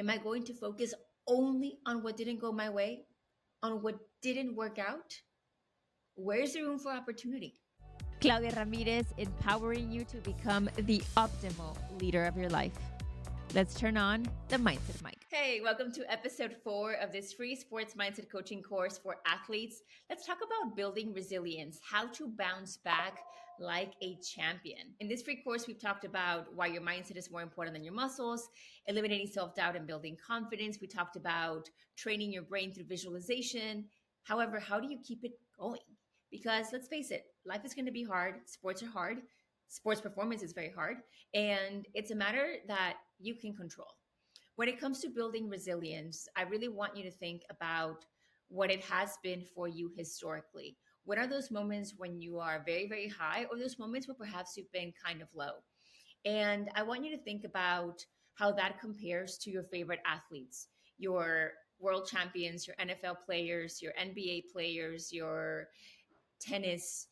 Am I going to focus only on what didn't go my way, on what didn't work out? Where's the room for opportunity? Claudia Ramirez, empowering you to become the optimal leader of your life. Let's turn on the Mindset Mic. Hey, welcome to episode 4 of this free sports mindset coaching course for athletes. Let's talk about building resilience, how to bounce back like a champion. In this free course, we've talked about why your mindset is more important than your muscles, eliminating self doubt and building confidence. We talked about training your brain through visualization. However, how do you keep it going? Because let's face it, life is going to be hard, sports are hard, sports performance is very hard, and it's a matter that you can control. When it comes to building resilience, I really want you to think about what it has been for you historically. What are those moments when you are very, very high, or those moments where perhaps you've been kind of low? And I want you to think about how that compares to your favorite athletes, your world champions, your NFL players, your NBA players, your tennis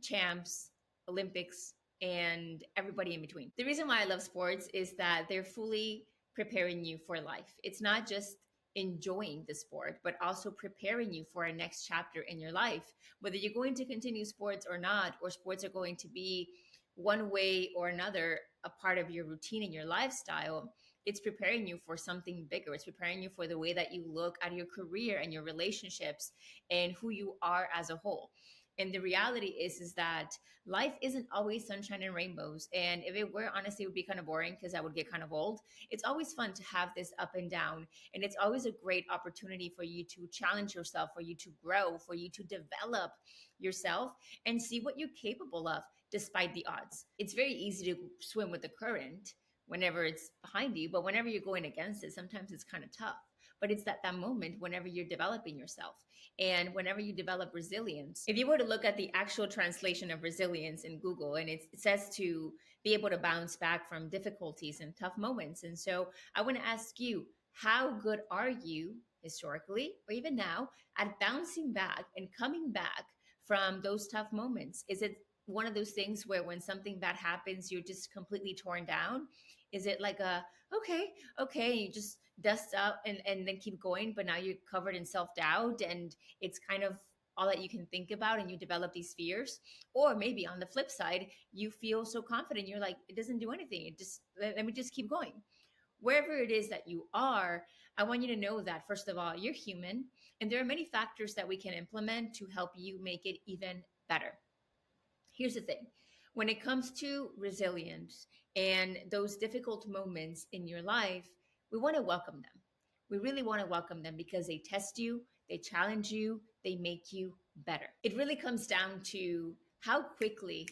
champs, Olympics, and everybody in between. The reason why I love sports is that they're fully preparing you for life. It's not just enjoying the sport, but also preparing you for a next chapter in your life. Whether you're going to continue sports or not, or sports are going to be one way or another a part of your routine and your lifestyle, it's preparing you for something bigger. It's preparing you for the way that you look at your career and your relationships and who you are as a whole. And the reality is that life isn't always sunshine and rainbows. And if it were, honestly, it would be kind of boring because I would get kind of old. It's always fun to have this up and down. And it's always a great opportunity for you to challenge yourself, for you to grow, for you to develop yourself and see what you're capable of despite the odds. It's very easy to swim with the current whenever it's behind you, but whenever you're going against it, sometimes it's kind of tough. But it's that moment whenever you're developing yourself and whenever you develop resilience. If you were to look at the actual translation of resilience in Google, and it says to be able to bounce back from difficulties and tough moments. And so I want to ask you, how good are you historically or even now at bouncing back and coming back from those tough moments? Is it one of those things where when something bad happens, you're just completely torn down? Is it like okay, you just dust up and then keep going, but now you're covered in self-doubt and it's kind of all that you can think about and you develop these fears? Or maybe on the flip side, you feel so confident, you're like, it doesn't do anything. It just, let me just keep going. Wherever it is that you are, I want you to know that, first of all, you're human and there are many factors that we can implement to help you make it even better. Here's the thing. When it comes to resilience and those difficult moments in your life, we want to welcome them. We really want to welcome them because they test you, they challenge you, they make you better. It really comes down to how quickly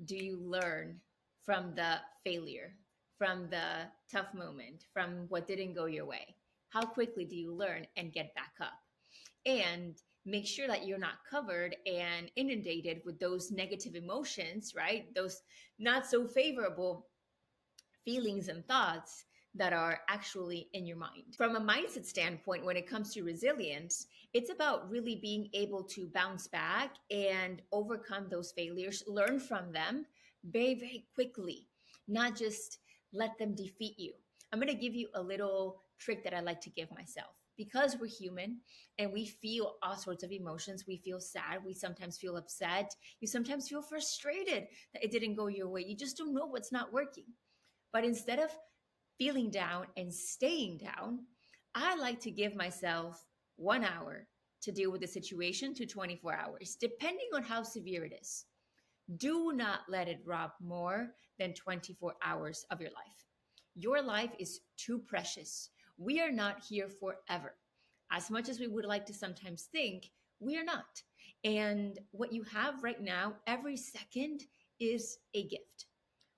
do you learn from the failure, from the tough moment, from what didn't go your way? How quickly do you learn and get back up? And make sure that you're not covered and inundated with those negative emotions, right? Those not so favorable feelings and thoughts that are actually in your mind. From a mindset standpoint, when it comes to resilience, it's about really being able to bounce back and overcome those failures, learn from them very, very quickly, not just let them defeat you. I'm going to give you a little trick that I like to give myself. Because we're human and we feel all sorts of emotions, we feel sad, we sometimes feel upset, you sometimes feel frustrated that it didn't go your way. You just don't know what's not working. But instead of feeling down and staying down, I like to give myself 1 hour to deal with the situation to 24 hours, depending on how severe it is. Do not let it rob more than 24 hours of your life. Your life is too precious. We are not here forever. As much as we would like to sometimes think, we are not. And what you have right now, every second, is a gift.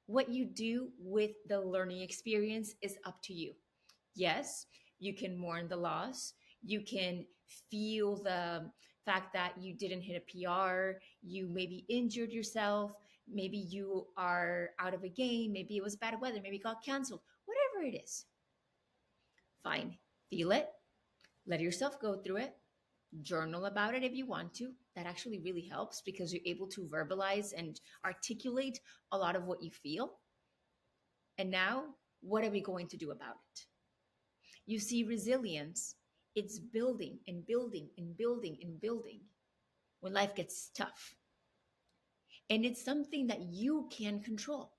What you do with the learning experience is up to you. Yes, you can mourn the loss. You can feel the fact that you didn't hit a PR. You maybe injured yourself. Maybe you are out of a game. Maybe it was bad weather. Maybe it got canceled. Whatever it is, fine. Feel it. Let yourself go through it. Journal about it if you want to. That actually really helps because you're able to verbalize and articulate a lot of what you feel. And now, what are we going to do about it? You see, resilience, it's building and building and building and building when life gets tough. And it's something that you can control.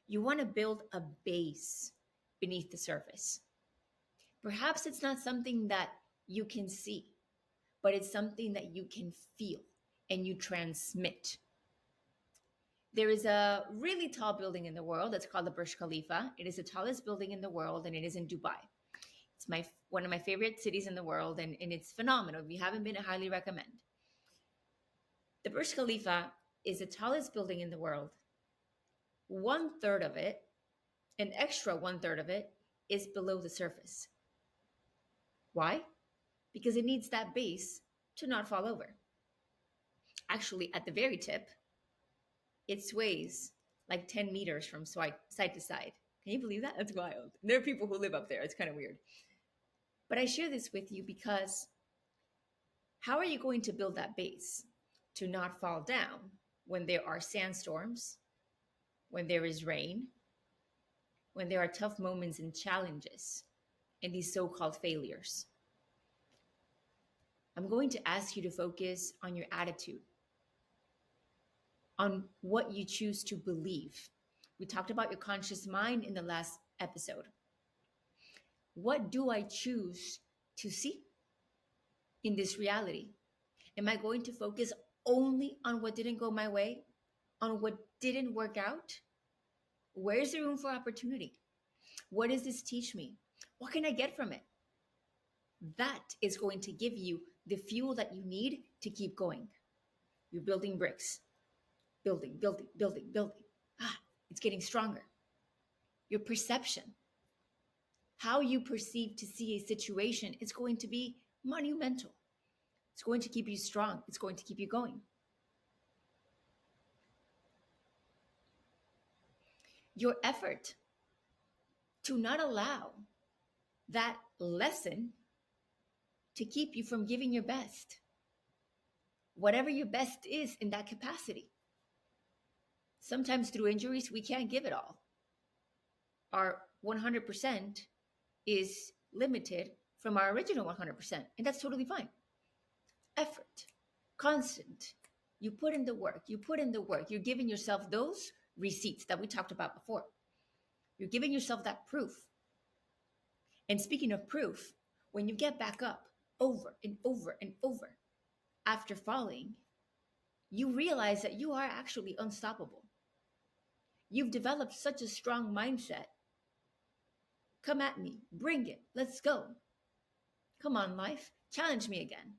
You want to build a base beneath the surface. Perhaps it's not something that you can see, but it's something that you can feel and you transmit. There is a really tall building in the world that's called the Burj Khalifa. It is the tallest building in the world, and it is in Dubai. It's one of my favorite cities in the world, and it's phenomenal. If you haven't been, I highly recommend. The Burj Khalifa is the tallest building in the world. One third of it, an extra one third of it, is below the surface. Why? Because it needs that base to not fall over. Actually, at the very tip, it sways like 10 meters from side to side. Can you believe that? That's wild. There are people who live up there. It's kind of weird. But I share this with you because how are you going to build that base to not fall down when there are sandstorms, when there is rain, when there are tough moments and challenges, and these so called failures? I'm going to ask you to focus on your attitude, on what you choose to believe. We talked about your conscious mind in the last episode. What do I choose to see in this reality? Am I going to focus only on what didn't go my way, on what didn't work out? Where's the room for opportunity? What does this teach me? What can I get from it? That is going to give you the fuel that you need to keep going. You're building bricks, building, building, building, building. It's getting stronger. Your perception, how you perceive to see a situation, is going to be monumental. It's going to keep you strong. It's going to keep you going. Your effort to not allow that lesson to keep you from giving your best, whatever your best is in that capacity. Sometimes through injuries, we can't give it all. Our 100% is limited from our original 100%, and that's totally fine. Effort, constant. You put in the work, you put in the work. You're giving yourself those receipts that we talked about before. You're giving yourself that proof. And speaking of proof, when you get back up over and over and over after falling, you realize that you are actually unstoppable. You've developed such a strong mindset. Come at me, bring it, let's go. Come on, life, challenge me again.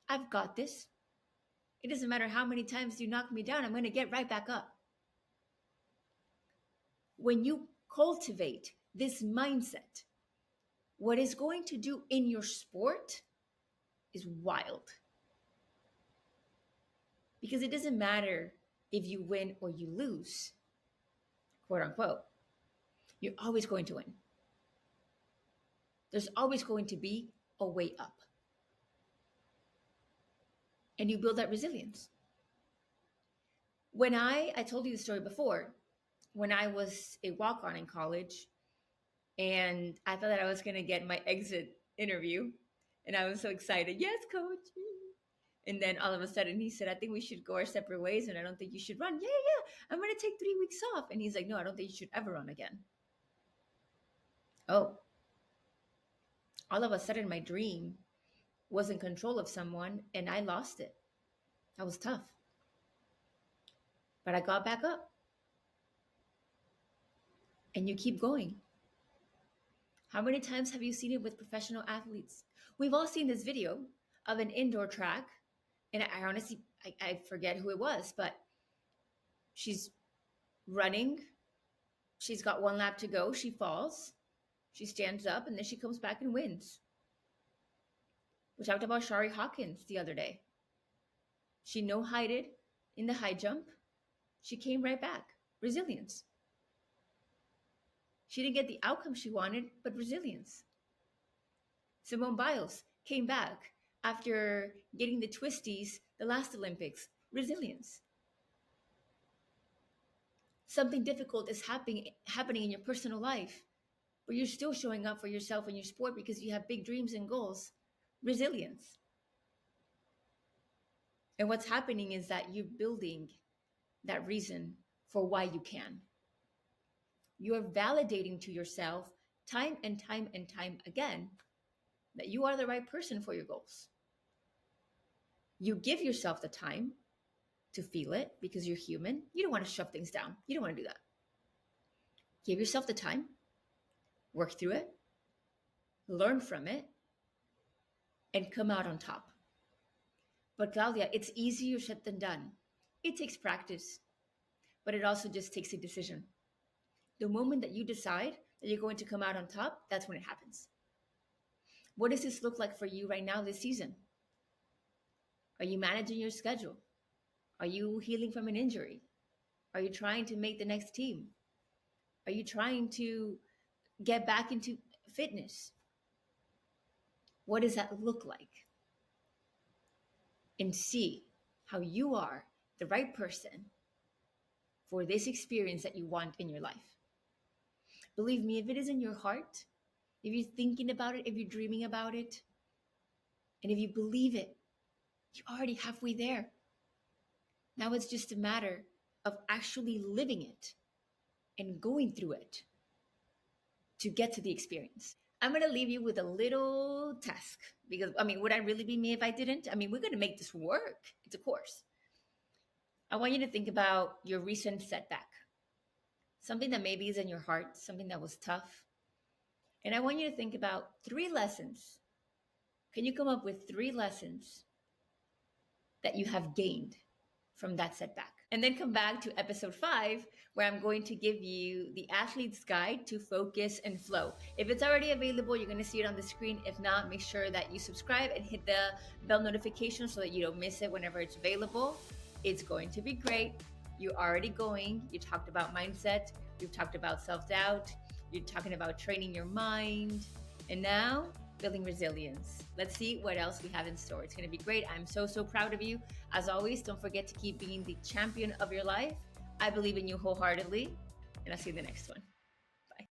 I've got this. It doesn't matter how many times you knock me down, I'm going to get right back up. When you cultivate this mindset, what it's going to do in your sport is wild. Because it doesn't matter if you win or you lose, quote unquote. You're always going to win. There's always going to be a way up. And you build that resilience. When I told you the story before, when I was a walk-on in college, and I thought that I was going to get my exit interview, and I was so excited. Yes, coach. And then all of a sudden he said, I think we should go our separate ways, and I don't think you should run. Yeah, I'm going to take 3 weeks off. And he's like, no, I don't think you should ever run again. Oh. All of a sudden my dream was in control of someone, and I lost it. That was tough. But I got back up. And you keep going. How many times have you seen it with professional athletes? We've all seen this video of an indoor track, and I honestly, I forget who it was, but she's running. She's got 1 lap to go. She falls. She stands up, and then she comes back and wins. We talked about Shari Hawkins the other day. She no-hided in the high jump. She came right back. Resilience. She didn't get the outcome she wanted, but resilience. Simone Biles came back after getting the twisties the last Olympics. Resilience. Something difficult is happening in your personal life. but you're still showing up for yourself in your sport because you have big dreams and goals. Resilience. And what's happening is that you're building that reason for why you can. You're validating to yourself time and time and time again that you are the right person for your goals. You give yourself the time to feel it because you're human. You don't want to shove things down. You don't want to do that. Give yourself the time, work through it, learn from it, and come out on top. But Claudia, it's easier said than done. It takes practice, but it also just takes a decision. The moment that you decide that you're going to come out on top, that's when it happens. What does this look like for you right now this season? Are you managing your schedule? Are you healing from an injury? Are you trying to make the next team? Are you trying to get back into fitness? What does that look like? And see how you are the right person for this experience that you want in your life. Believe me, if it is in your heart, if you're thinking about it, if you're dreaming about it, and if you believe it, you're already halfway there. Now it's just a matter of actually living it and going through it to get to the experience. I'm going to leave you with a little task because, would I really be me if I didn't? We're going to make this work. It's a course. I want you to think about your recent setback, something that maybe is in your heart, something that was tough. And I want you to think about 3 lessons. Can you come up with 3 lessons that you have gained from that setback? And then come back to episode 5, where I'm going to give you the athlete's guide to focus and flow. If it's already available, you're going to see it on the screen. If not, make sure that you subscribe and hit the bell notification so that you don't miss it whenever it's available. It's going to be great. You're already going. You talked about mindset. You've talked about self-doubt. You're talking about training your mind. And now, building resilience. Let's see what else we have in store. It's going to be great. I'm so, so proud of you. As always, don't forget to keep being the champion of your life. I believe in you wholeheartedly, and I'll see you in the next one.